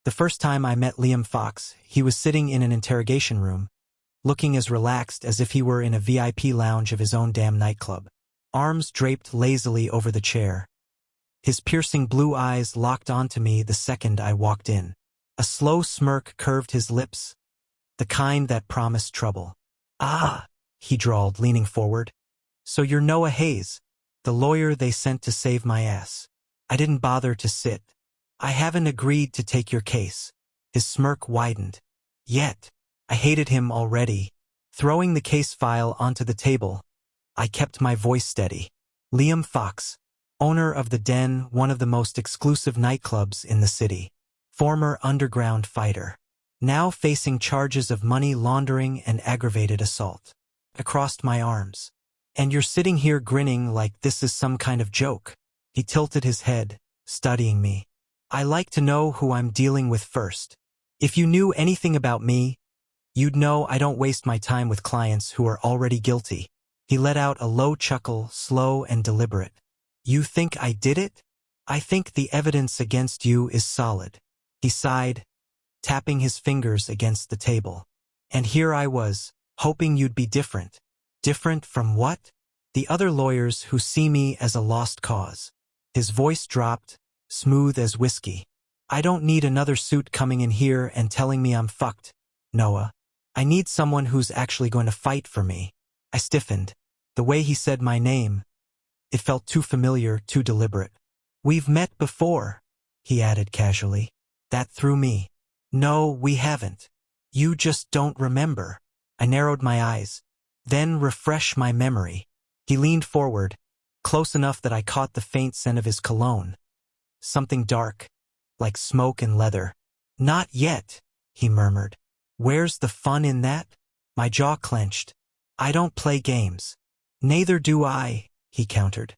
The first time I met Liam Fox, he was sitting in an interrogation room, looking as relaxed as if he were in a VIP lounge of his own damn nightclub. Arms draped lazily over the chair. His piercing blue eyes locked onto me the second I walked in. A slow smirk curved his lips, the kind that promised trouble. "Ah," he drawled, leaning forward. "So you're Noah Hayes, the lawyer they sent to save my ass." I didn't bother to sit. "I haven't agreed to take your case." His smirk widened. Yet, I hated him already. Throwing the case file onto the table, I kept my voice steady. "Liam Fox, owner of The Den, one of the most exclusive nightclubs in the city. Former underground fighter. Now facing charges of money laundering and aggravated assault." I crossed my arms. "And you're sitting here grinning like this is some kind of joke." He tilted his head, studying me. "I like to know who I'm dealing with first. If you knew anything about me, you'd know I don't waste my time with clients who are already guilty." He let out a low chuckle, slow and deliberate. "You think I did it? I think the evidence against you is solid." He sighed, tapping his fingers against the table. "And here I was, hoping you'd be different." "Different from what?" "The other lawyers who see me as a lost cause." His voice dropped, smooth as whiskey. "I don't need another suit coming in here and telling me I'm fucked, Noah. I need someone who's actually going to fight for me." I stiffened. The way he said my name, it felt too familiar, too deliberate. "We've met before," he added casually. That threw me. "No, we haven't. You just don't remember." I narrowed my eyes. "Then refresh my memory." He leaned forward, close enough that I caught the faint scent of his cologne. Something dark, like smoke and leather. "Not yet," he murmured. "Where's the fun in that?" My jaw clenched. "I don't play games." "Neither do I," he countered.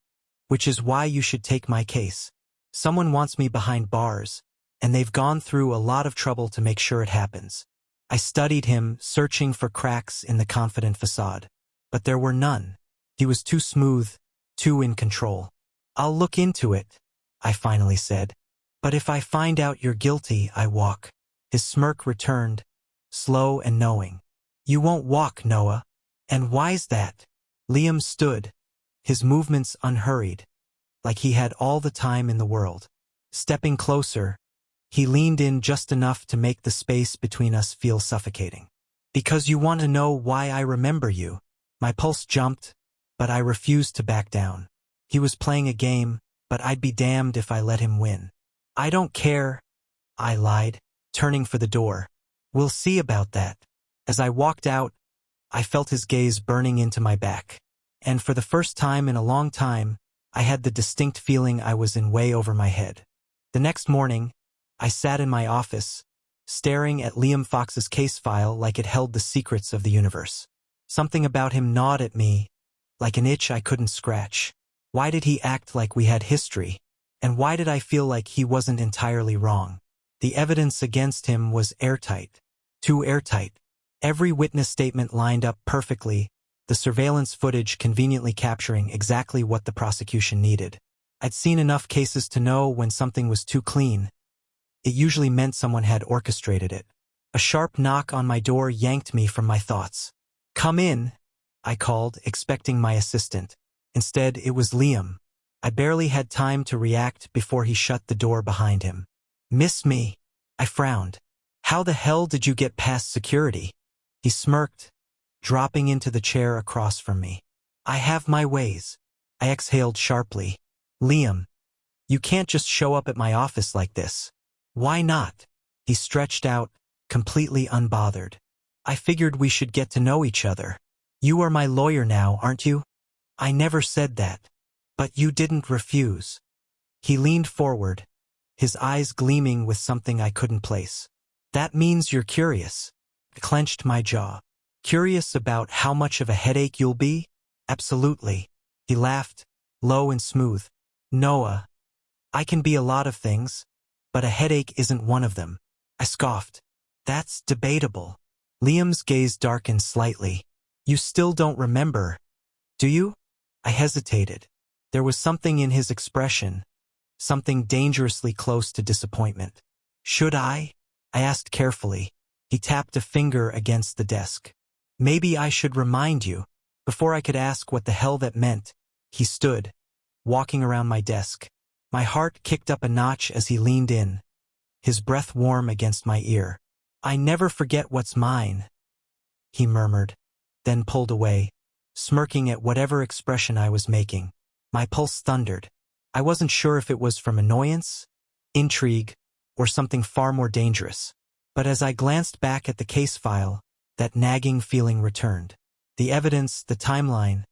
"Which is why you should take my case. Someone wants me behind bars, and they've gone through a lot of trouble to make sure it happens." I studied him, searching for cracks in the confident facade. But there were none. He was too smooth, too in control. "I'll look into it," I finally said. "But if I find out you're guilty, I walk." His smirk returned, slow and knowing. "You won't walk, Noah." "And why's that?" Liam stood, his movements unhurried, like he had all the time in the world. Stepping closer, he leaned in just enough to make the space between us feel suffocating. "Because you want to know why I remember you." My pulse jumped, but I refused to back down. He was playing a game, but I'd be damned if I let him win. "I don't care," I lied, turning for the door. "We'll see about that." As I walked out, I felt his gaze burning into my back. And for the first time in a long time, I had the distinct feeling I was in way over my head. The next morning, I sat in my office, staring at Liam Fox's case file like it held the secrets of the universe. Something about him gnawed at me, like an itch I couldn't scratch. Why did he act like we had history? And why did I feel like he wasn't entirely wrong? The evidence against him was airtight. Too airtight. Every witness statement lined up perfectly, the surveillance footage conveniently capturing exactly what the prosecution needed. I'd seen enough cases to know when something was too clean. It usually meant someone had orchestrated it. A sharp knock on my door yanked me from my thoughts. "Come in," I called, expecting my assistant. Instead, it was Liam. I barely had time to react before he shut the door behind him. "Miss me?" I frowned. "How the hell did you get past security?" He smirked, dropping into the chair across from me. "I have my ways." I exhaled sharply. "Liam, you can't just show up at my office like this." "Why not?" He stretched out, completely unbothered. "I figured we should get to know each other. You are my lawyer now, aren't you?" "I never said that." "But you didn't refuse." He leaned forward, his eyes gleaming with something I couldn't place. "That means you're curious." I clenched my jaw. "Curious about how much of a headache you'll be?" "Absolutely." He laughed, low and smooth. "Noah, I can be a lot of things, but a headache isn't one of them." I scoffed. "That's debatable." Liam's gaze darkened slightly. "You still don't remember, do you?" I hesitated. There was something in his expression, something dangerously close to disappointment. "Should I?" I asked carefully. He tapped a finger against the desk. Maybe I should remind you. Before I could ask what the hell that meant, he stood, walking around my desk. My heart kicked up a notch as he leaned in, his breath warm against my ear. I never forget what's mine, he murmured, then pulled away, smirking at whatever expression I was making. My pulse thundered. I wasn't sure if it was from annoyance, intrigue, or something far more dangerous. But as I glanced back at the case file, that nagging feeling returned. The evidence, the timeline.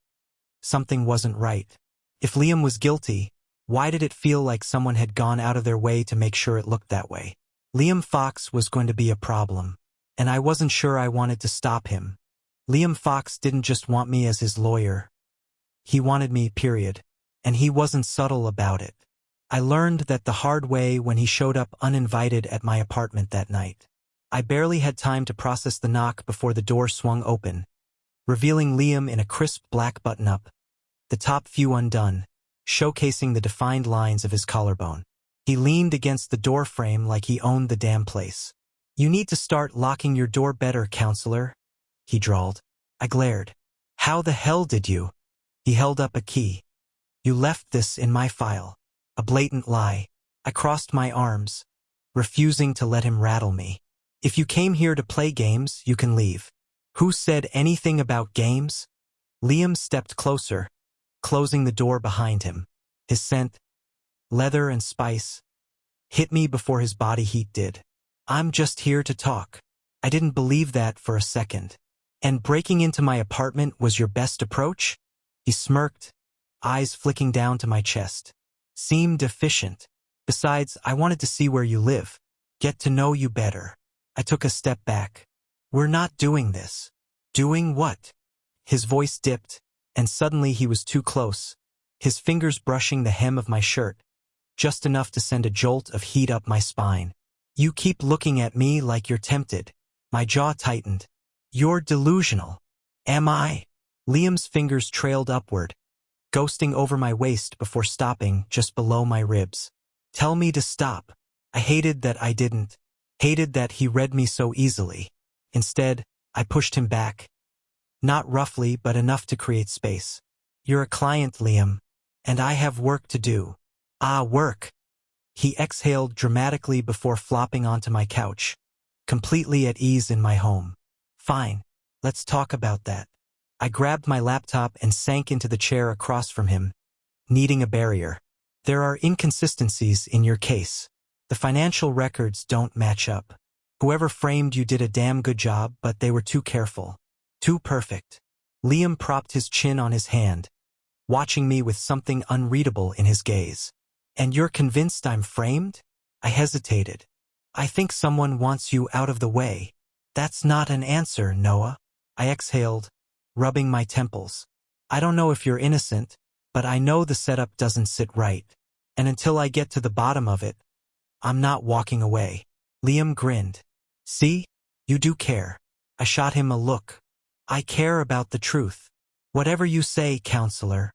Something wasn't right. If Liam was guilty, why did it feel like someone had gone out of their way to make sure it looked that way? Liam Fox was going to be a problem, and I wasn't sure I wanted to stop him. Liam Fox didn't just want me as his lawyer. He wanted me, period. And he wasn't subtle about it. I learned that the hard way when he showed up uninvited at my apartment that night. I barely had time to process the knock before the door swung open, revealing Liam in a crisp black button-up, the top few undone, showcasing the defined lines of his collarbone. He leaned against the door frame like he owned the damn place. "You need to start locking your door better, counselor," he drawled. I glared. "How the hell did you?" He held up a key. "You left this in my file." A blatant lie. I crossed my arms, refusing to let him rattle me. "If you came here to play games, you can leave." "Who said anything about games?" Liam stepped closer, closing the door behind him. His scent, leather and spice, hit me before his body heat did. "I'm just here to talk." I didn't believe that for a second. "And breaking into my apartment was your best approach?" He smirked, eyes flicking down to my chest. "Seemed efficient. Besides, I wanted to see where you live. Get to know you better." I took a step back. "We're not doing this." "Doing what?" His voice dipped, and suddenly he was too close, his fingers brushing the hem of my shirt, just enough to send a jolt of heat up my spine. "You keep looking at me like you're tempted." My jaw tightened. "You're delusional." "Am I?" Liam's fingers trailed upward, ghosting over my waist before stopping just below my ribs. "Tell me to stop." I hated that I didn't. Hated that he read me so easily. Instead, I pushed him back. Not roughly, but enough to create space. "You're a client, Liam, and I have work to do." "Ah, work." He exhaled dramatically before flopping onto my couch, completely at ease in my home. "Fine, let's talk about that." I grabbed my laptop and sank into the chair across from him, needing a barrier. "There are inconsistencies in your case. The financial records don't match up. Whoever framed you did a damn good job, but they were too careful. Too perfect." Liam propped his chin on his hand, watching me with something unreadable in his gaze. "And you're convinced I'm framed?" I hesitated. "I think someone wants you out of the way." "That's not an answer, Noah." I exhaled, rubbing my temples. "I don't know if you're innocent, but I know the setup doesn't sit right. And until I get to the bottom of it, I'm not walking away." Liam grinned. "See? You do care." I shot him a look. "I care about the truth." "Whatever you say, counselor."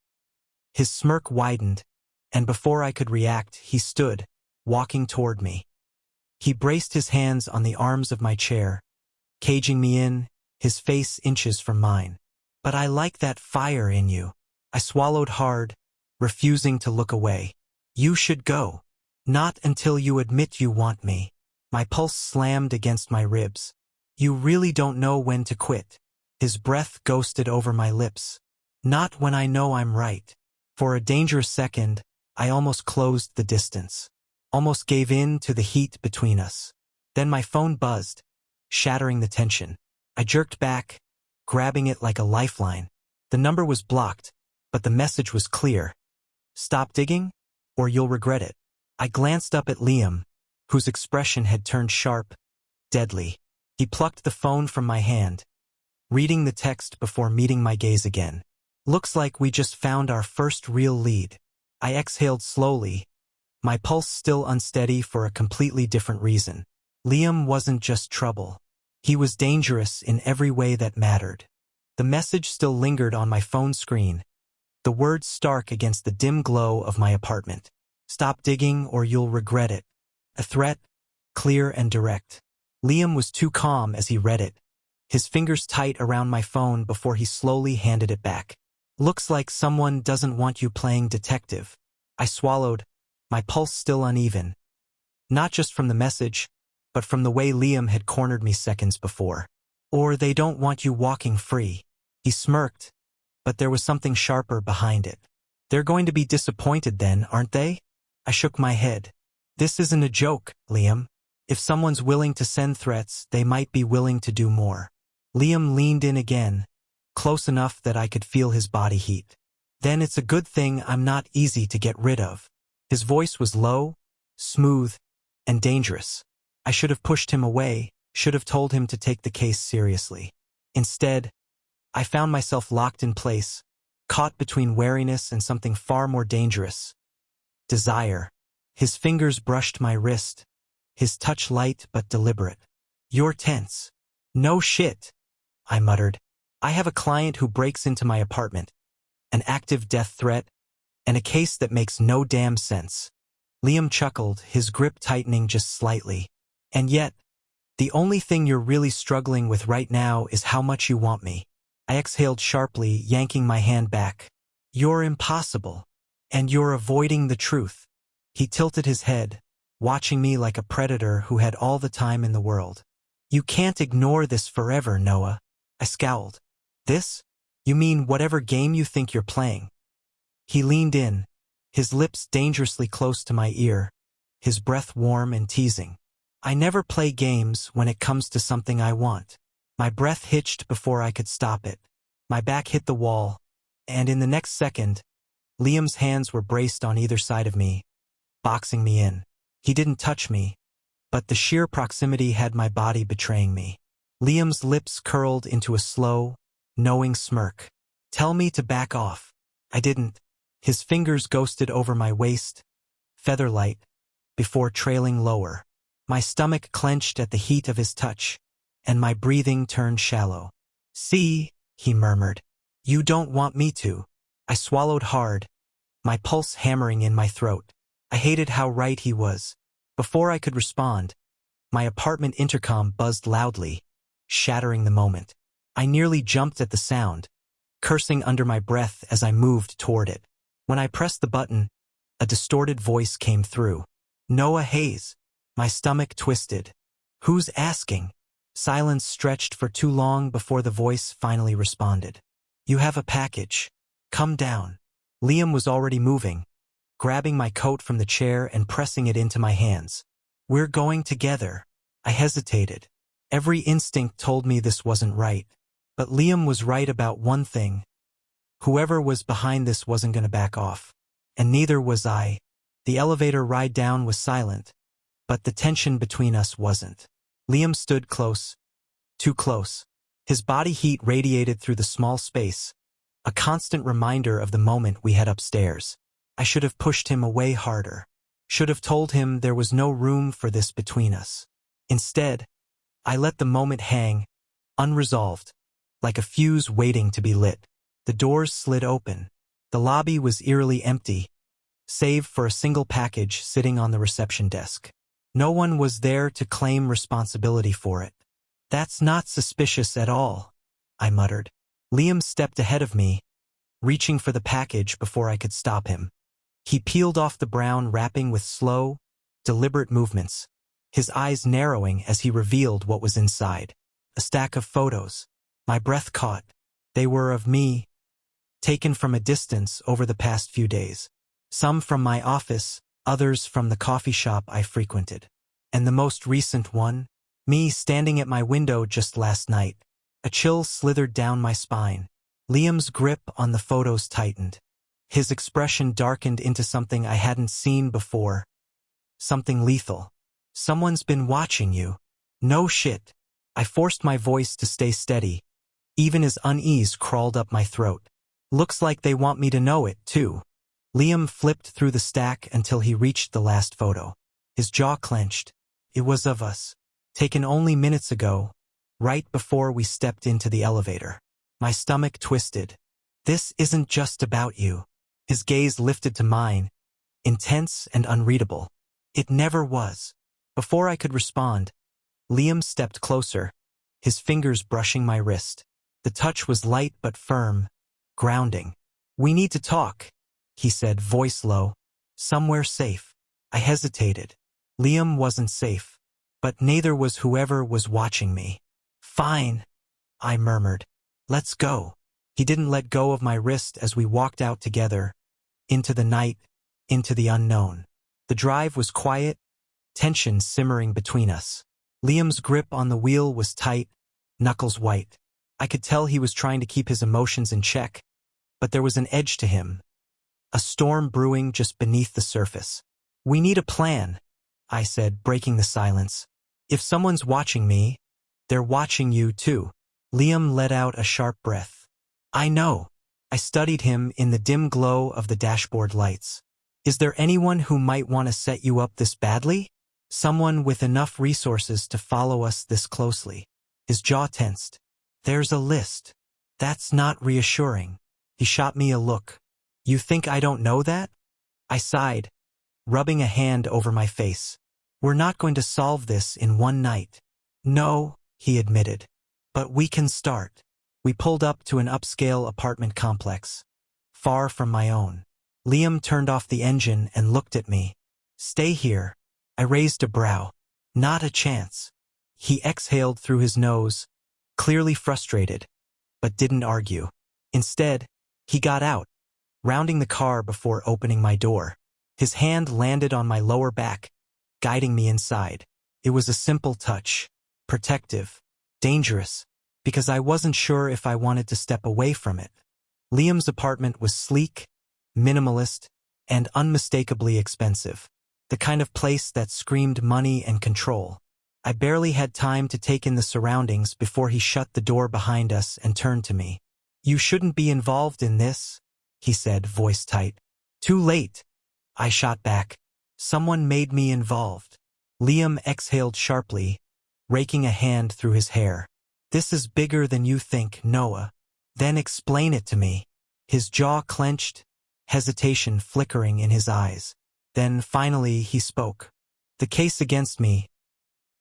His smirk widened, and before I could react, he stood, walking toward me. He braced his hands on the arms of my chair, caging me in, his face inches from mine. "But I like that fire in you." I swallowed hard, refusing to look away. "You should go." "Not until you admit you want me." My pulse slammed against my ribs. "You really don't know when to quit." His breath ghosted over my lips. "Not when I know I'm right." For a dangerous second, I almost closed the distance. Almost gave in to the heat between us. Then my phone buzzed, shattering the tension. I jerked back, grabbing it like a lifeline. The number was blocked, but the message was clear. "Stop digging, or you'll regret it." I glanced up at Liam, whose expression had turned sharp, deadly. He plucked the phone from my hand, reading the text before meeting my gaze again. "Looks like we just found our first real lead." I exhaled slowly, my pulse still unsteady for a completely different reason. Liam wasn't just trouble. He was dangerous in every way that mattered. The message still lingered on my phone screen, the words stark against the dim glow of my apartment. "Stop digging or you'll regret it." A threat, clear and direct. Liam was too calm as he read it, his fingers tight around my phone before he slowly handed it back. Looks like someone doesn't want you playing detective. I swallowed, my pulse still uneven. Not just from the message, but from the way Liam had cornered me seconds before. Or they don't want you walking free. He smirked, but there was something sharper behind it. They're going to be disappointed then, aren't they? I shook my head. This isn't a joke, Liam. If someone's willing to send threats, they might be willing to do more. Liam leaned in again, close enough that I could feel his body heat. Then it's a good thing I'm not easy to get rid of. His voice was low, smooth, and dangerous. I should have pushed him away, should have told him to take the case seriously. Instead, I found myself locked in place, caught between wariness and something far more dangerous. Desire. His fingers brushed my wrist, his touch light but deliberate. You're tense. No shit, I muttered. I have a client who breaks into my apartment, an active death threat, and a case that makes no damn sense. Liam chuckled, his grip tightening just slightly. And yet, the only thing you're really struggling with right now is how much you want me. I exhaled sharply, yanking my hand back. You're impossible. And you're avoiding the truth. He tilted his head, watching me like a predator who had all the time in the world. You can't ignore this forever, Noah. I scowled. This? You mean whatever game you think you're playing? He leaned in, his lips dangerously close to my ear, his breath warm and teasing. I never play games when it comes to something I want. My breath hitched before I could stop it. My back hit the wall, and in the next second, Liam's hands were braced on either side of me, boxing me in. He didn't touch me, but the sheer proximity had my body betraying me. Liam's lips curled into a slow, knowing smirk. Tell me to back off. I didn't. His fingers ghosted over my waist, feather-light, before trailing lower. My stomach clenched at the heat of his touch, and my breathing turned shallow. See, he murmured. You don't want me to. I swallowed hard, my pulse hammering in my throat. I hated how right he was. Before I could respond, my apartment intercom buzzed loudly, shattering the moment. I nearly jumped at the sound, cursing under my breath as I moved toward it. When I pressed the button, a distorted voice came through. Noah Hayes. My stomach twisted. Who's asking? Silence stretched for too long before the voice finally responded. You have a package. Come down. Liam was already moving, grabbing my coat from the chair and pressing it into my hands. We're going together. I hesitated. Every instinct told me this wasn't right. But Liam was right about one thing. Whoever was behind this wasn't going to back off. And neither was I. The elevator ride down was silent, but the tension between us wasn't. Liam stood close, too close. His body heat radiated through the small space, a constant reminder of the moment we had upstairs. I should have pushed him away harder. Should have told him there was no room for this between us. Instead, I let the moment hang, unresolved, like a fuse waiting to be lit. The doors slid open. The lobby was eerily empty, save for a single package sitting on the reception desk. No one was there to claim responsibility for it. That's not suspicious at all, I muttered. Liam stepped ahead of me, reaching for the package before I could stop him. He peeled off the brown wrapping with slow, deliberate movements, his eyes narrowing as he revealed what was inside. A stack of photos. My breath caught. They were of me, taken from a distance over the past few days. Some from my office, others from the coffee shop I frequented. And the most recent one, me standing at my window just last night. A chill slithered down my spine. Liam's grip on the photos tightened. His expression darkened into something I hadn't seen before. Something lethal. Someone's been watching you. No shit. I forced my voice to stay steady, even as unease crawled up my throat. Looks like they want me to know it, too. Liam flipped through the stack until he reached the last photo. His jaw clenched. It was of us, taken only minutes ago, right before we stepped into the elevator. My stomach twisted. This isn't just about you. His gaze lifted to mine, intense and unreadable. It never was. Before I could respond, Liam stepped closer, his fingers brushing my wrist. The touch was light but firm, grounding. "We need to talk," he said, voice low. "Somewhere safe." I hesitated. Liam wasn't safe, but neither was whoever was watching me. "Fine," I murmured. "Let's go." He didn't let go of my wrist as we walked out together, into the night, into the unknown. The drive was quiet, tension simmering between us. Liam's grip on the wheel was tight, knuckles white. I could tell he was trying to keep his emotions in check, but there was an edge to him, a storm brewing just beneath the surface. "We need a plan," I said, breaking the silence. "If someone's watching me, they're watching you too." Liam let out a sharp breath. "I know." I studied him in the dim glow of the dashboard lights. "Is there anyone who might want to set you up this badly? Someone with enough resources to follow us this closely?" His jaw tensed. "There's a list." "That's not reassuring." He shot me a look. "You think I don't know that?" I sighed, rubbing a hand over my face. "We're not going to solve this in one night." "No," he admitted. "But we can start." We pulled up to an upscale apartment complex, far from my own. Liam turned off the engine and looked at me. "Stay here." I raised a brow. "Not a chance." He exhaled through his nose, clearly frustrated, but didn't argue. Instead, he got out, rounding the car before opening my door. His hand landed on my lower back, guiding me inside. It was a simple touch, protective, dangerous, because I wasn't sure if I wanted to step away from it. Liam's apartment was sleek, minimalist, and unmistakably expensive. The kind of place that screamed money and control. I barely had time to take in the surroundings before he shut the door behind us and turned to me. "You shouldn't be involved in this," he said, voice tight. "Too late," I shot back. "Someone made me involved." Liam exhaled sharply, raking a hand through his hair. "This is bigger than you think, Noah." "Then explain it to me." His jaw clenched, hesitation flickering in his eyes. Then finally he spoke. "The case against me,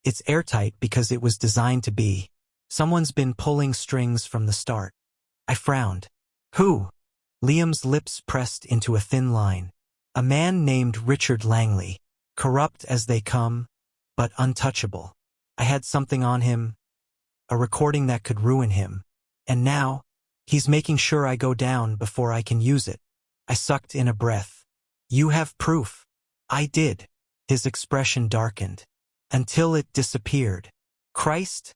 it's airtight because it was designed to be. Someone's been pulling strings from the start." I frowned. "Who?" Liam's lips pressed into a thin line. "A man named Richard Langley, corrupt as they come, but untouchable. I had something on him, a recording that could ruin him. And now, he's making sure I go down before I can use it." I sucked in a breath. "You have proof." I did. His expression darkened, until it disappeared. "Christ,"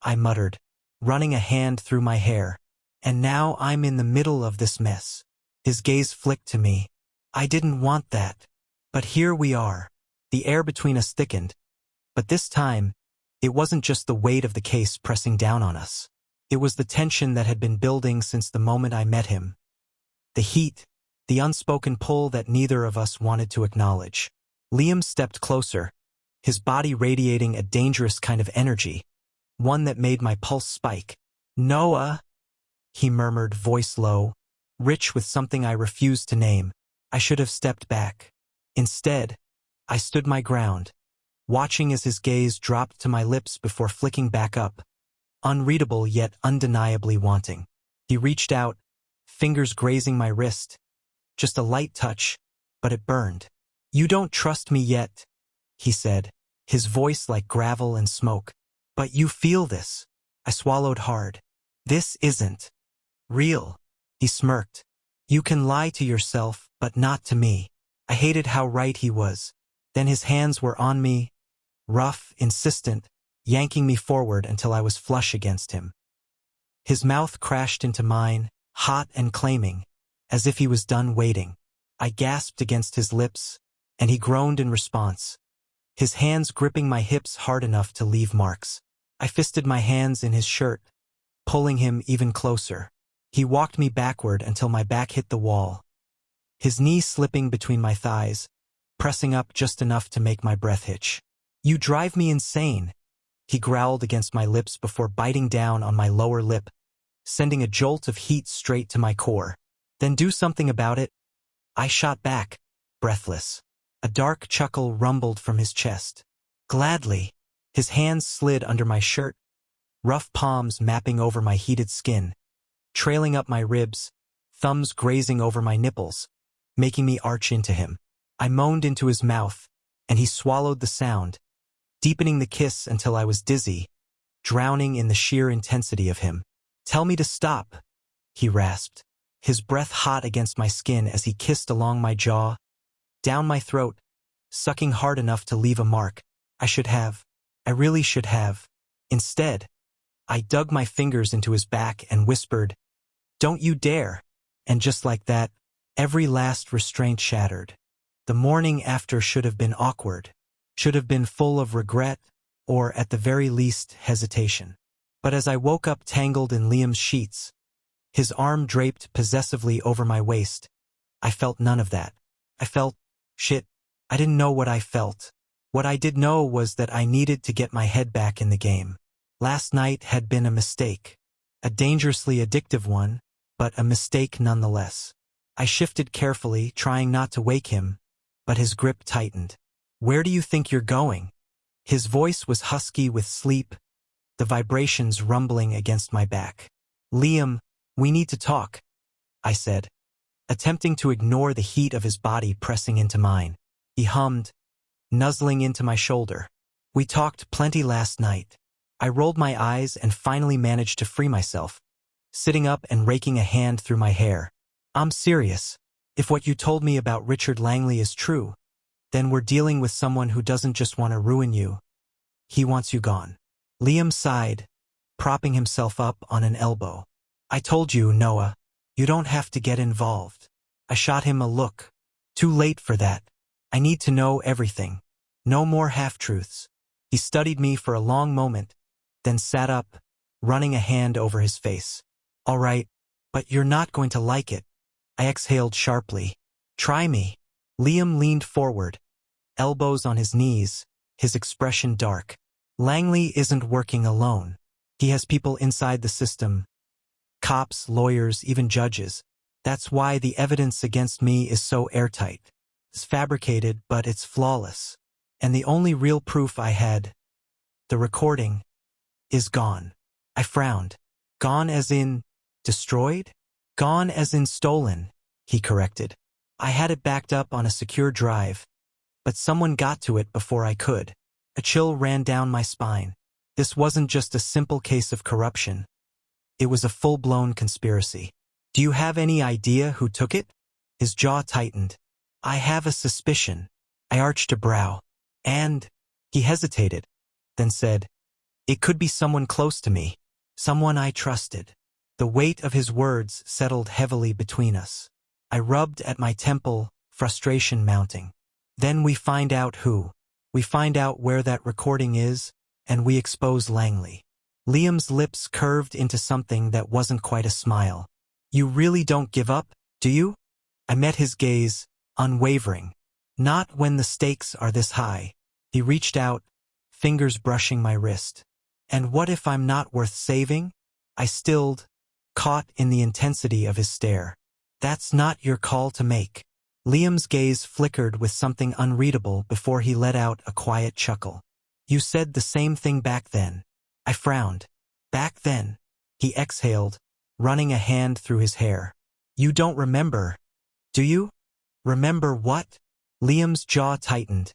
I muttered, running a hand through my hair. "And now I'm in the middle of this mess." His gaze flicked to me. "I didn't want that. But here we are." The air between us thickened, but this time, it wasn't just the weight of the case pressing down on us. It was the tension that had been building since the moment I met him. The heat, the unspoken pull that neither of us wanted to acknowledge. Liam stepped closer, his body radiating a dangerous kind of energy, one that made my pulse spike. "Noah," he murmured, voice low, rich with something I refused to name. I should have stepped back. Instead, I stood my ground, watching as his gaze dropped to my lips before flicking back up, unreadable yet undeniably wanting. He reached out, fingers grazing my wrist. Just a light touch, but it burned. "You don't trust me yet," he said, his voice like gravel and smoke. "But you feel this." I swallowed hard. "This isn't real." He smirked. "You can lie to yourself, but not to me." I hated how right he was. Then his hands were on me, rough, insistent, yanking me forward until I was flush against him. His mouth crashed into mine, hot and claiming, as if he was done waiting. I gasped against his lips, and he groaned in response, his hands gripping my hips hard enough to leave marks. I fisted my hands in his shirt, pulling him even closer. He walked me backward until my back hit the wall, his knee slipping between my thighs, pressing up just enough to make my breath hitch. "You drive me insane," he growled against my lips before biting down on my lower lip, sending a jolt of heat straight to my core. "Then do something about it." I shot back, breathless. A dark chuckle rumbled from his chest. "Gladly." His hands slid under my shirt, rough palms mapping over my heated skin, trailing up my ribs, thumbs grazing over my nipples, making me arch into him. I moaned into his mouth, and he swallowed the sound, deepening the kiss until I was dizzy, drowning in the sheer intensity of him. "Tell me to stop," he rasped, his breath hot against my skin as he kissed along my jaw, down my throat, sucking hard enough to leave a mark. I really should have. Instead, I dug my fingers into his back and whispered, "Don't you dare." And just like that, every last restraint shattered. The morning after should have been awkward, should have been full of regret, or at the very least, hesitation. But as I woke up tangled in Liam's sheets, his arm draped possessively over my waist, I felt none of that. I felt shit. I didn't know what I felt. What I did know was that I needed to get my head back in the game. Last night had been a mistake. A dangerously addictive one, but a mistake nonetheless. I shifted carefully, trying not to wake him, but his grip tightened. "Where do you think you're going?" His voice was husky with sleep, the vibrations rumbling against my back. "Liam, we need to talk," I said, attempting to ignore the heat of his body pressing into mine. He hummed, nuzzling into my shoulder. "We talked plenty last night." I rolled my eyes and finally managed to free myself, sitting up and raking a hand through my hair. "I'm serious. If what you told me about Richard Langley is true, then we're dealing with someone who doesn't just want to ruin you. He wants you gone." Liam sighed, propping himself up on an elbow. "I told you, Noah. You don't have to get involved." I shot him a look. "Too late for that. I need to know everything. No more half-truths." He studied me for a long moment, then sat up, running a hand over his face. "All right, but you're not going to like it." I exhaled sharply. "Try me." Liam leaned forward, elbows on his knees, his expression dark. "Langley isn't working alone. He has people inside the system. Cops, lawyers, even judges. That's why the evidence against me is so airtight. It's fabricated, but it's flawless. And the only real proof I had, the recording, is gone." I frowned. "Gone as in destroyed?" "Gone as in stolen," he corrected. "I had it backed up on a secure drive, but someone got to it before I could." A chill ran down my spine. This wasn't just a simple case of corruption. It was a full-blown conspiracy. "Do you have any idea who took it?" His jaw tightened. "I have a suspicion." I arched a brow. "And?" He hesitated, then said, "It could be someone close to me. Someone I trusted." The weight of his words settled heavily between us. I rubbed at my temple, frustration mounting. "Then we find out who. We find out where that recording is, and we expose Langley." Liam's lips curved into something that wasn't quite a smile. "You really don't give up, do you?" I met his gaze, unwavering. "Not when the stakes are this high." He reached out, fingers brushing my wrist. "And what if I'm not worth saving?" I stilled, caught in the intensity of his stare. "That's not your call to make." Liam's gaze flickered with something unreadable before he let out a quiet chuckle. "You said the same thing back then." I frowned. "Back then?" He exhaled, running a hand through his hair. "You don't remember, do you?" "Remember what?" Liam's jaw tightened,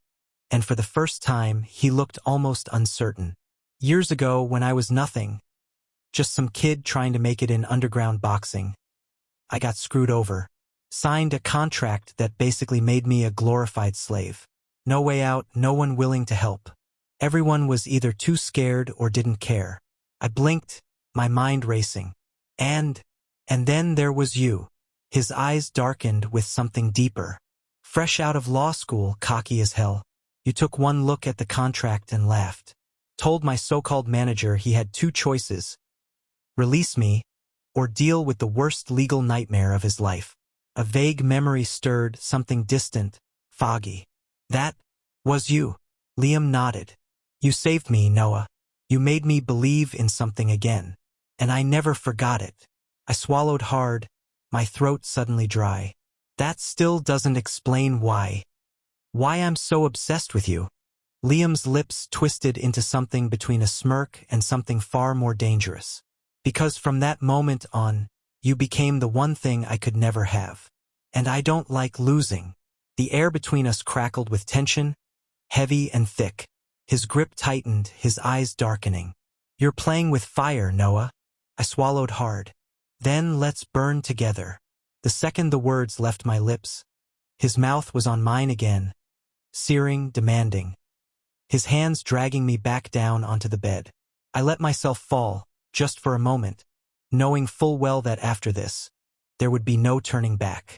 and for the first time he looked almost uncertain. "Years ago when I was nothing, just some kid trying to make it in underground boxing, I got screwed over. Signed a contract that basically made me a glorified slave. No way out, no one willing to help. Everyone was either too scared or didn't care." I blinked, my mind racing. And then there was you." His eyes darkened with something deeper. "Fresh out of law school, cocky as hell. You took one look at the contract and laughed. Told my so-called manager he had two choices. Release me, or deal with the worst legal nightmare of his life." A vague memory stirred, something distant, foggy. "That was you." Liam nodded. "You saved me, Noah. You made me believe in something again. And I never forgot it." I swallowed hard, my throat suddenly dry. "That still doesn't explain why I'm so obsessed with you." Liam's lips twisted into something between a smirk and something far more dangerous. Because from that moment on, you became the one thing I could never have. And I don't like losing. The air between us crackled with tension, heavy and thick. His grip tightened, his eyes darkening. You're playing with fire, Noah. I swallowed hard. Then let's burn together. The second the words left my lips, his mouth was on mine again, searing, demanding. His hands dragging me back down onto the bed. I let myself fall, just for a moment, knowing full well that after this, there would be no turning back.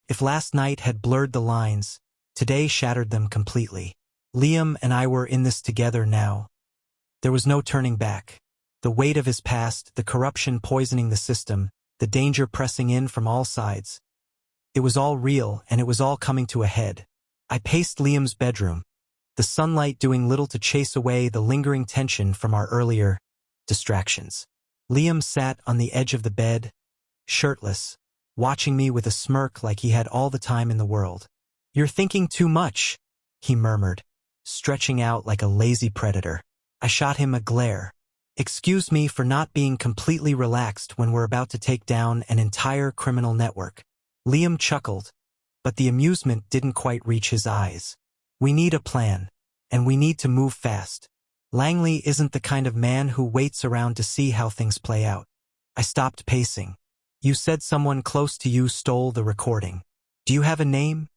If last night had blurred the lines, today shattered them completely. Liam and I were in this together now. There was no turning back. The weight of his past, the corruption poisoning the system, the danger pressing in from all sides. It was all real, and it was all coming to a head. I paced Liam's bedroom, the sunlight doing little to chase away the lingering tension from our earlier distractions. Liam sat on the edge of the bed, shirtless, watching me with a smirk like he had all the time in the world. "You're thinking too much," he murmured, stretching out like a lazy predator. I shot him a glare. "Excuse me for not being completely relaxed when we're about to take down an entire criminal network." Liam chuckled, but the amusement didn't quite reach his eyes. "We need a plan, and we need to move fast. Langley isn't the kind of man who waits around to see how things play out." I stopped pacing. "You said someone close to you stole the recording. Do you have a name?"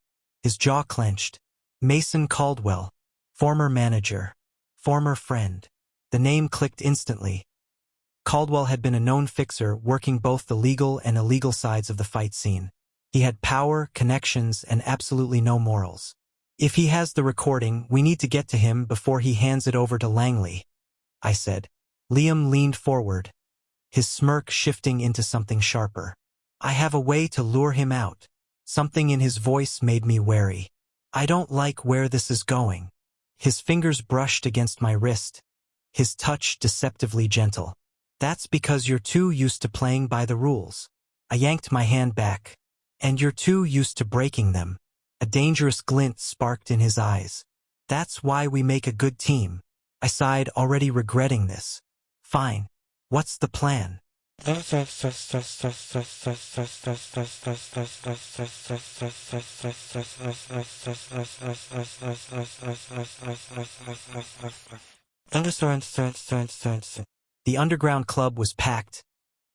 His jaw clenched. "Mason Caldwell. Former manager. Former friend." The name clicked instantly. Caldwell had been a known fixer, working both the legal and illegal sides of the fight scene. He had power, connections, and absolutely no morals. "If he has the recording, we need to get to him before he hands it over to Langley," I said. Liam leaned forward, his smirk shifting into something sharper. "I have a way to lure him out." Something in his voice made me wary. "I don't like where this is going." His fingers brushed against my wrist, his touch deceptively gentle. "That's because you're too used to playing by the rules." I yanked my hand back. "And you're too used to breaking them." A dangerous glint sparked in his eyes. "That's why we make a good team." I sighed, already regretting this. "Fine. What's the plan?" The underground club was packed,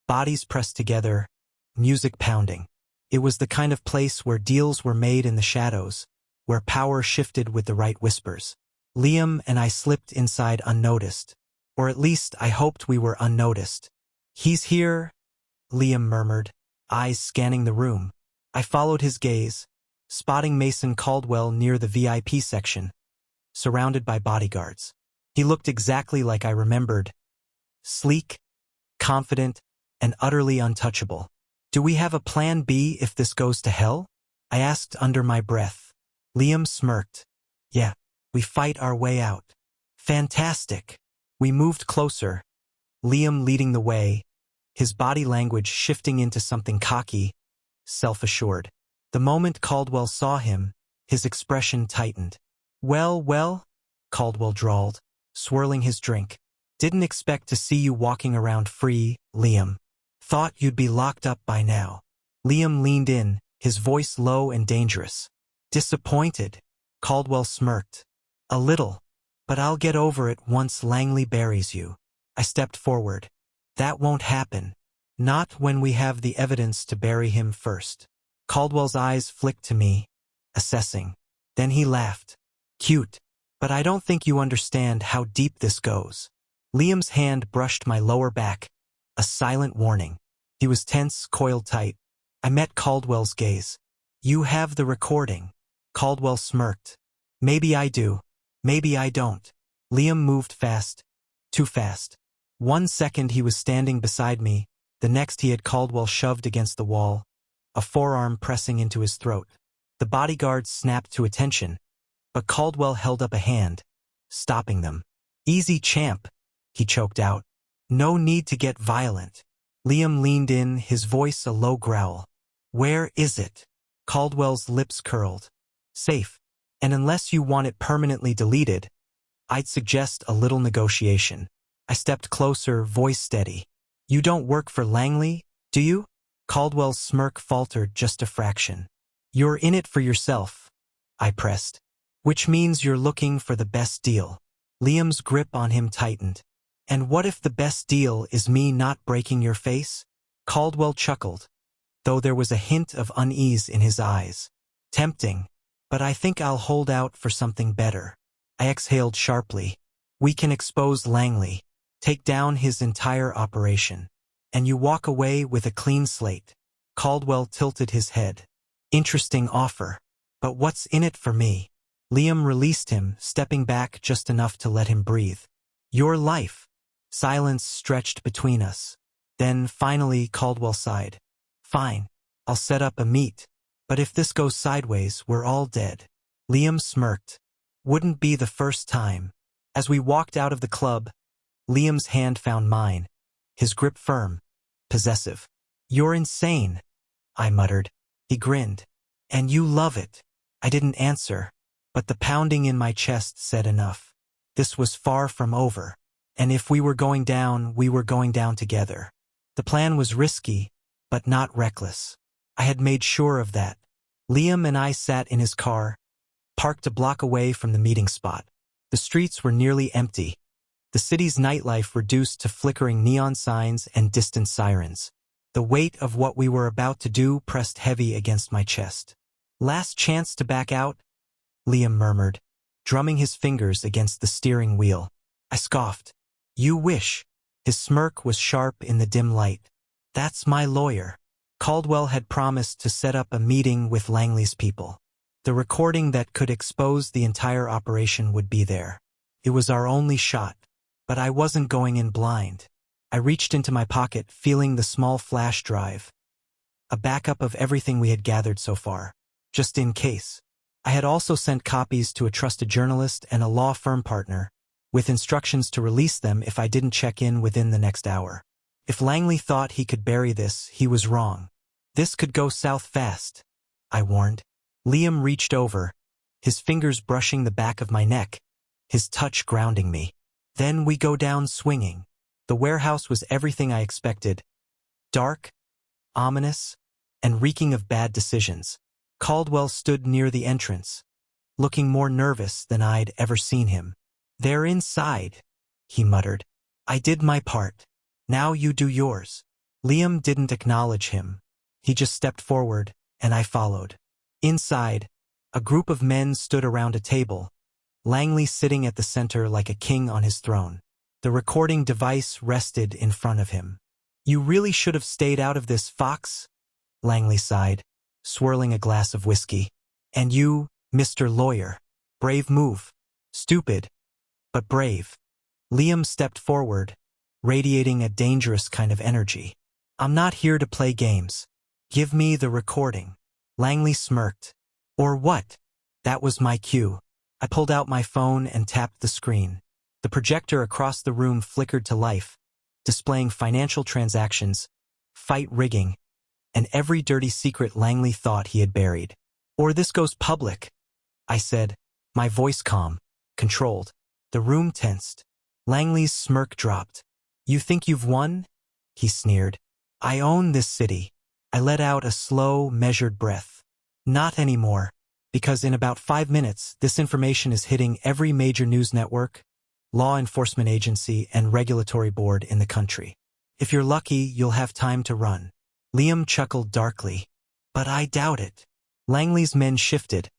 bodies pressed together, music pounding. It was the kind of place where deals were made in the shadows, where power shifted with the right whispers. Liam and I slipped inside unnoticed, or at least I hoped we were unnoticed. "He's here," Liam murmured, eyes scanning the room. I followed his gaze, spotting Mason Caldwell near the VIP section, surrounded by bodyguards. He looked exactly like I remembered, sleek, confident, and utterly untouchable. "Do we have a plan B if this goes to hell?" I asked under my breath. Liam smirked. "Yeah, we fight our way out." "Fantastic." We moved closer, Liam leading the way, his body language shifting into something cocky, self-assured. The moment Caldwell saw him, his expression tightened. Well, Caldwell drawled, swirling his drink. "Didn't expect to see you walking around free, Liam. Thought you'd be locked up by now." Liam leaned in, his voice low and dangerous. "Disappointed?" Caldwell smirked. "A little, but I'll get over it once Langley buries you." I stepped forward. "That won't happen. Not when we have the evidence to bury him first." Caldwell's eyes flicked to me, assessing. Then he laughed. "Cute. But I don't think you understand how deep this goes." Liam's hand brushed my lower back, a silent warning. He was tense, coiled tight. I met Caldwell's gaze. "You have the recording." Caldwell smirked. "Maybe I do. Maybe I don't." Liam moved fast. Too fast. 1 second he was standing beside me, the next he had Caldwell shoved against the wall, a forearm pressing into his throat. The bodyguards snapped to attention, but Caldwell held up a hand, stopping them. "Easy, champ," he choked out. "No need to get violent." Liam leaned in, his voice a low growl. "Where is it?" Caldwell's lips curled. "Safe. And unless you want it permanently deleted, I'd suggest a little negotiation. I stepped closer, voice steady. You don't work for Langley, do you? Caldwell's smirk faltered just a fraction. You're in it for yourself, I pressed. Which means you're looking for the best deal. Liam's grip on him tightened. And what if the best deal is me not breaking your face? Caldwell chuckled, though there was a hint of unease in his eyes. Tempting, but I think I'll hold out for something better. I exhaled sharply. We can expose Langley, take down his entire operation, and you walk away with a clean slate. Caldwell tilted his head. Interesting offer. But what's in it for me? Liam released him, stepping back just enough to let him breathe. Your life. Silence stretched between us. Then, finally, Caldwell sighed. Fine. I'll set up a meet. But if this goes sideways, we're all dead. Liam smirked. Wouldn't be the first time. As we walked out of the club, Liam's hand found mine, his grip firm, possessive. You're insane, I muttered. He grinned. And you love it. I didn't answer, but the pounding in my chest said enough. This was far from over. And if we were going down, we were going down together. The plan was risky, but not reckless. I had made sure of that. Liam and I sat in his car, parked a block away from the meeting spot. The streets were nearly empty, the city's nightlife reduced to flickering neon signs and distant sirens. The weight of what we were about to do pressed heavy against my chest. Last chance to back out? Liam murmured, drumming his fingers against the steering wheel. I scoffed. You wish. His smirk was sharp in the dim light. That's my lawyer. Caldwell had promised to set up a meeting with Langley's people. The recording that could expose the entire operation would be there. It was our only shot, but I wasn't going in blind. I reached into my pocket, feeling the small flash drive. A backup of everything we had gathered so far, just in case. I had also sent copies to a trusted journalist and a law firm partner, with instructions to release them if I didn't check in within the next hour. If Langley thought he could bury this, he was wrong. This could go south fast, I warned. Liam reached over, his fingers brushing the back of my neck, his touch grounding me. Then we go down swinging. The warehouse was everything I expected. Dark, ominous, and reeking of bad decisions. Caldwell stood near the entrance, looking more nervous than I'd ever seen him. They're inside, he muttered. I did my part. Now you do yours. Liam didn't acknowledge him. He just stepped forward, and I followed. Inside, a group of men stood around a table, Langley sitting at the center like a king on his throne. The recording device rested in front of him. You really should have stayed out of this, Fox, Langley sighed, swirling a glass of whiskey. And you, Mr. Lawyer. Brave move. Stupid, but brave. Liam stepped forward, radiating a dangerous kind of energy. I'm not here to play games. Give me the recording. Langley smirked. Or what? That was my cue. I pulled out my phone and tapped the screen. The projector across the room flickered to life, displaying financial transactions, fight rigging, and every dirty secret Langley thought he had buried. Or this goes public, I said, my voice calm, controlled. The room tensed. Langley's smirk dropped. You think you've won? He sneered. I own this city. I let out a slow, measured breath. Not anymore, because in about 5 minutes, this information is hitting every major news network, law enforcement agency, and regulatory board in the country. If you're lucky, you'll have time to run. Liam chuckled darkly. But I doubt it. Langley's men shifted,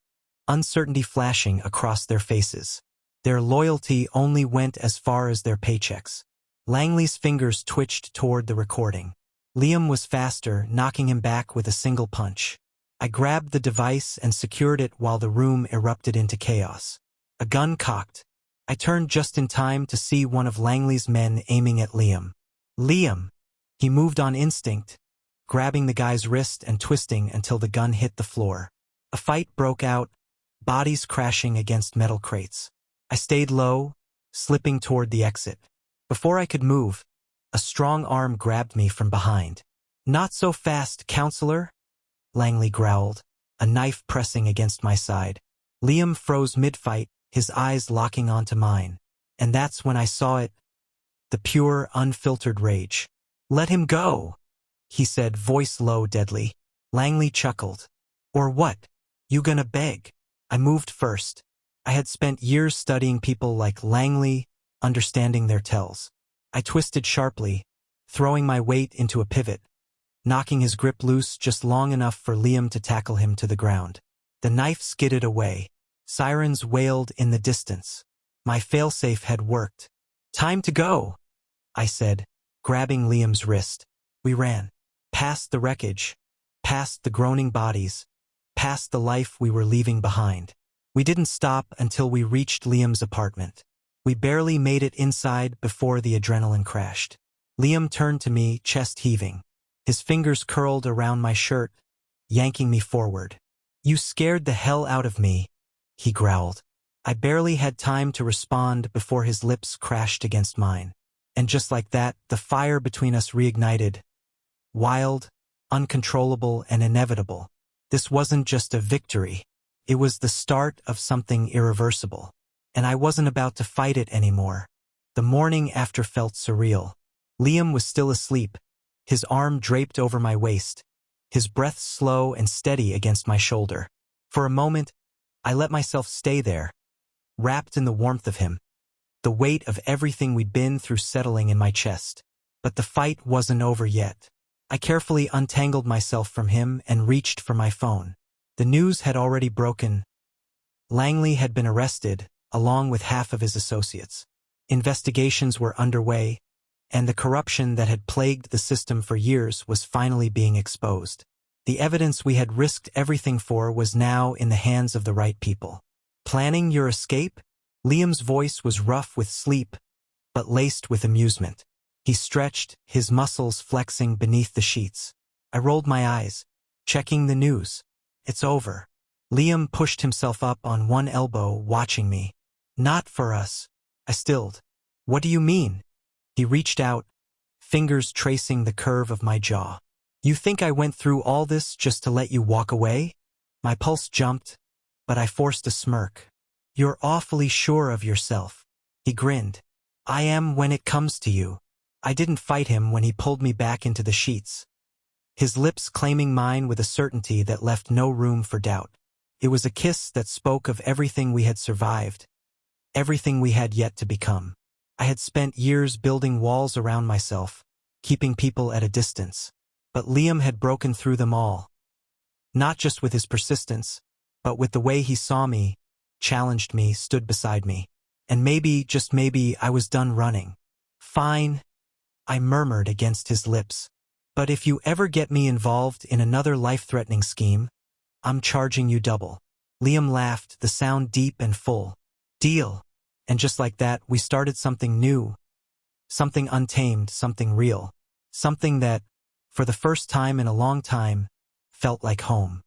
uncertainty flashing across their faces. Their loyalty only went as far as their paychecks. Langley's fingers twitched toward the recording. Liam was faster, knocking him back with a single punch. I grabbed the device and secured it while the room erupted into chaos. A gun cocked. I turned just in time to see one of Langley's men aiming at Liam. Liam! He moved on instinct, grabbing the guy's wrist and twisting until the gun hit the floor. A fight broke out, bodies crashing against metal crates. I stayed low, slipping toward the exit. Before I could move, a strong arm grabbed me from behind. Not so fast, counselor, Langley growled, a knife pressing against my side. Liam froze mid-fight, his eyes locking onto mine. And that's when I saw it, the pure, unfiltered rage. "Let him go," he said, voice low, deadly. Langley chuckled. "Or what? You gonna beg?" I moved first. I had spent years studying people like Langley, understanding their tells. I twisted sharply, throwing my weight into a pivot, knocking his grip loose just long enough for Liam to tackle him to the ground. The knife skidded away. Sirens wailed in the distance. My failsafe had worked. "Time to go," I said, grabbing Liam's wrist. We ran. Past the wreckage, past the groaning bodies, past the life we were leaving behind. We didn't stop until we reached Liam's apartment. We barely made it inside before the adrenaline crashed. Liam turned to me, chest heaving. His fingers curled around my shirt, yanking me forward. "You scared the hell out of me," he growled. I barely had time to respond before his lips crashed against mine. And just like that, the fire between us reignited. Wild, uncontrollable, and inevitable. This wasn't just a victory. It was the start of something irreversible. And I wasn't about to fight it anymore. The morning after felt surreal. Liam was still asleep, his arm draped over my waist, his breath slow and steady against my shoulder. For a moment, I let myself stay there, wrapped in the warmth of him, the weight of everything we'd been through settling in my chest. But the fight wasn't over yet. I carefully untangled myself from him and reached for my phone. The news had already broken. Langley had been arrested, along with half of his associates. Investigations were underway, and the corruption that had plagued the system for years was finally being exposed. The evidence we had risked everything for was now in the hands of the right people. "Planning your escape?" Liam's voice was rough with sleep, but laced with amusement. He stretched, his muscles flexing beneath the sheets. I rolled my eyes, checking the news. "It's over." Liam pushed himself up on one elbow, watching me. "Not for us." I stilled. "What do you mean?" He reached out, fingers tracing the curve of my jaw. "You think I went through all this just to let you walk away?" My pulse jumped, but I forced a smirk. "You're awfully sure of yourself." He grinned. "I am when it comes to you." I didn't fight him when he pulled me back into the sheets, his lips claiming mine with a certainty that left no room for doubt. It was a kiss that spoke of everything we had survived, everything we had yet to become. I had spent years building walls around myself, keeping people at a distance. But Liam had broken through them all. Not just with his persistence, but with the way he saw me, challenged me, stood beside me. And maybe, just maybe, I was done running. "Fine," I murmured against his lips. "But if you ever get me involved in another life-threatening scheme, I'm charging you double." Liam laughed, the sound deep and full. "Deal." And just like that, we started something new, something untamed, something real, something that, for the first time in a long time, felt like home.